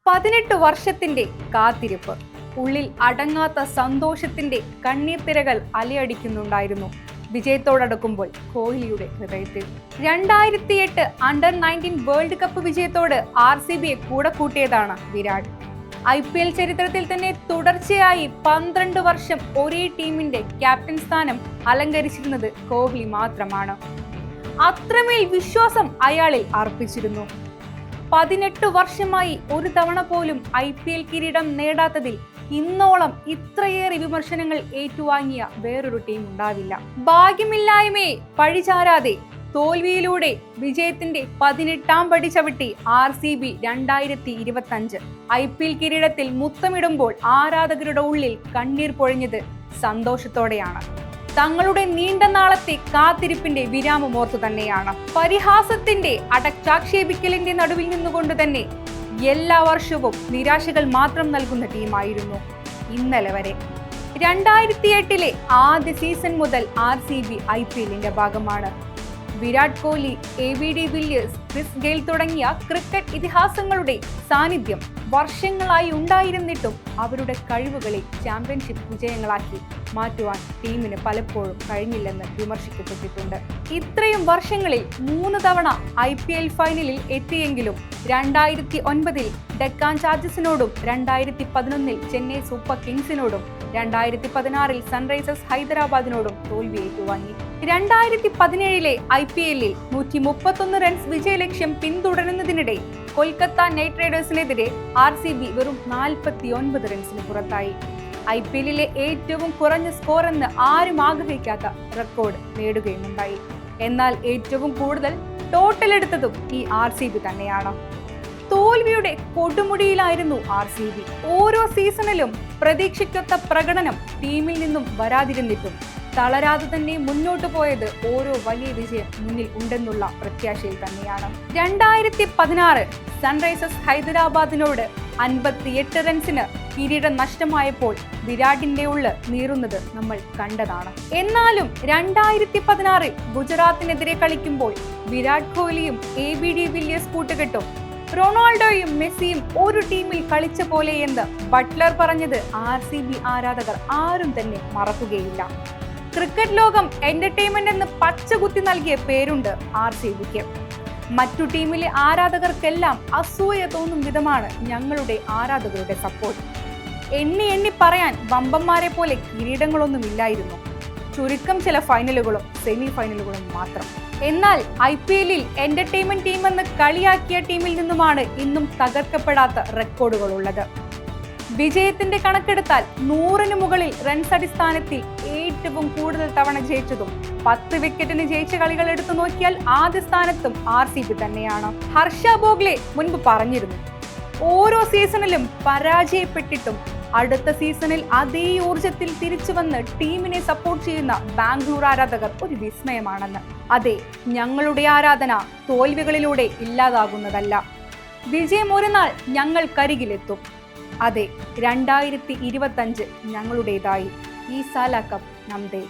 18 വർഷത്തിന്റെ കാത്തിരിപ്പ്, ഉള്ളിൽ അടങ്ങാത്ത സന്തോഷത്തിന്റെ കണ്ണീർത്തിരകൾ അലയടിക്കുന്നുണ്ടായിരുന്നു വിജയത്തോടടുക്കുമ്പോൾ കോഹ്ലിയുടെ ഹൃദയത്തിൽ. 2008 അണ്ടർ-19 വേൾഡ് കപ്പ് വിജയത്തോട് RCBയെ കൂടെ കൂട്ടിയതാണ് വിരാട്. IPL ചരിത്രത്തിൽ തന്നെ തുടർച്ചയായി 12 വർഷം ഒരേ ടീമിന്റെ ക്യാപ്റ്റൻ സ്ഥാനം അലങ്കരിച്ചിരുന്നത് കോഹ്ലി മാത്രമാണ്. അത്രമേൽ വിശ്വാസം അയാളിൽ അർപ്പിച്ചിരുന്നു. 18 വർഷമായി ഒരു തവണ പോലും IPL കിരീടം നേടാത്തതിൽ ഇന്നോളം ഇത്രയേറെ വിമർശനങ്ങൾ ഏറ്റുവാങ്ങിയ വേറൊരു ടീം ഉണ്ടാവില്ല. ഭാഗ്യമില്ലായ്മയെ പഴിചാരാതെ തോൽവിയിലൂടെ വിജയത്തിന്റെ 18ാം പടി ചവിട്ടി RCB 2025 IPL കിരീടത്തിൽ മുത്തമിടുമ്പോൾ ആരാധകരുടെ ഉള്ളിൽ കണ്ണീർ പൊഴിഞ്ഞത് സന്തോഷത്തോടെയാണ്. തങ്ങളുടെ നീണ്ട നാളത്തെ കാത്തിരിപ്പിന്റെ വിരാമമോർത്തു തന്നെയാണ്. പരിഹാസത്തിന്റെ അടച്ചാക്ഷേപിക്കലിന്റെ നടുവിൽ നിന്നുകൊണ്ട് തന്നെ എല്ലാ വർഷവും നിരാശകൾ മാത്രം നൽകുന്ന ടീമായിരുന്നു ഇന്നലെ വരെ. 2008 ആദ്യ സീസൺ മുതൽ RCB IPLന്റെ ഭാഗമാണ്. Virat Kohli, ABD Villiers, Chris Gayle തുടങ്ങിയ ക്രിക്കറ്റ് ഇതിഹാസങ്ങളുടെ സാന്നിധ്യം വർഷങ്ങളായി ഉണ്ടായിരുന്നിട്ടും അവരുടെ കഴിവുകളെ ചാമ്പ്യൻഷിപ്പ് വിജയങ്ങളാക്കി മാറ്റുവാൻ ടീമിന് പലപ്പോഴും കഴിഞ്ഞില്ലെന്ന് വിമർശിക്കപ്പെട്ടിട്ടുണ്ട്. ഇത്രയും വർഷങ്ങളിൽ 3 തവണ IPL ഫൈനലിൽ എത്തിയെങ്കിലും 2009 ഡെക്കാൻ ചാർജേഴ്സിനോടും 2011 ചെന്നൈ സൂപ്പർ കിങ്സിനോടും 2016 സൺറൈസേഴ്സ് ഹൈദരാബാദിനോടും തോൽവി ഏറ്റുവാങ്ങി. 2017 IPLൽ 131 റൺസ് വിജയലക്ഷ്യം പിന്തുടരുന്നതിനിടെ കൊൽക്കത്ത നൈറ്റ് റൈഡേഴ്സിനെതിരെ RCB വെറും 49 റൺസിന് പുറത്തായി. IPLലെ ഏറ്റവും കുറഞ്ഞ സ്കോർ എന്ന് ആരും ആഗ്രഹിക്കാത്ത റെക്കോർഡ് നേടുകയുമുണ്ടായി. എന്നാൽ ഏറ്റവും കൂടുതൽ ടോട്ടൽ എടുത്തതും ഈ RCB തന്നെയാണ്. തോൽവിയുടെ കൊടുമുടിയിലായിരുന്നു RCB. ഓരോ സീസണിലും പ്രതീക്ഷയ്ക്കൊത്ത പ്രകടനം ടീമിൽ നിന്നും വരാതിരുന്നിട്ടും തളരാതെ തന്നെ മുന്നോട്ട് പോയത് ഓരോ വലിയ വിജയം മുന്നിൽ ഉണ്ടെന്നുള്ള പ്രത്യാശയിൽ തന്നെയാണ്. 2016 സൺറൈസേഴ്സ് ഹൈദരാബാദിനോട് 58 റൺസിന് കിരീടം നഷ്ടമായപ്പോൾ വിരാടിന്റെ ഉള്ളിൽ നീറുന്നത് നമ്മൾ കണ്ടതാണ്. എന്നാലും 2016 ഗുജറാത്തിനെതിരെ കളിക്കുമ്പോൾ വിരാട് കോഹ്ലിയും ABD വില്ലിയേഴ്സ് കൂട്ടുകെട്ടും റൊണാൾഡോയും മെസ്സിയും ഒരു ടീമിൽ കളിച്ച പോലെ എന്ന് ബട്ട്ലർ പറഞ്ഞത് RCB ആരാധകർ ആരും തന്നെ മറക്കുകയില്ല. ക്രിക്കറ്റ് ലോകം എന്റർടൈൻമെന്റ് എന്ന് പച്ചകുത്തി നൽകിയ പേരുണ്ട് RCBക്ക്. മറ്റു ടീമിലെ ആരാധകർക്കെല്ലാം അസൂയ തോന്നും വിധമാണ് ഞങ്ങളുടെ ആരാധകരുടെ സപ്പോർട്ട്. എണ്ണി പറയാൻ വമ്പന്മാരെ പോലെ കിരീടങ്ങളൊന്നുമില്ലായിരുന്നു. ചുരുക്കം ചില ഫൈനലുകളും സെമി ഫൈനലുകളും മാത്രം. എന്നാൽ IPLൽ എന്റർടൈൻമെന്റ് ടീമെന്ന് കളിയാക്കിയ ടീമിൽ നിന്നുമാണ് ഇന്നും തകർക്കപ്പെടാത്ത റെക്കോർഡുകൾ ഉള്ളത്. വിജയത്തിന്റെ കണക്കെടുത്താൽ 100-ന് മുകളിൽ റൺസ് അടിസ്ഥാനത്തിൽ ഏറ്റവും കൂടുതൽ തവണ ജയിച്ചതും 10 വിക്കറ്റിന് ജയിച്ച കളികൾ എടുത്തു നോക്കിയാൽ ആദ്യ സ്ഥാനത്തും RCB തന്നെയാണ്. ഹർഷ ഭോഗ്ലെ മുൻപ് പറഞ്ഞിരുന്നു, ഓരോ സീസണിലും പരാജയപ്പെട്ടിട്ടും അടുത്ത സീസണിൽ അതേ ഊർജത്തിൽ തിരിച്ചു വന്ന് ടീമിനെ സപ്പോർട്ട് ചെയ്യുന്ന ബാംഗ്ലൂർ ആരാധകർ ഒരു വിസ്മയമാണെന്ന്. അതെ, ഞങ്ങളുടെ ആരാധന തോൽവികളിലൂടെ ഇല്ലാതാകുന്നതല്ല. വിജയം ഒരു നാൾ ഞങ്ങൾക്കരികിലെത്തും. അതെ, 2025 ഞങ്ങളുടേതായി. ഈ സാല കപ്പ് നംദേ.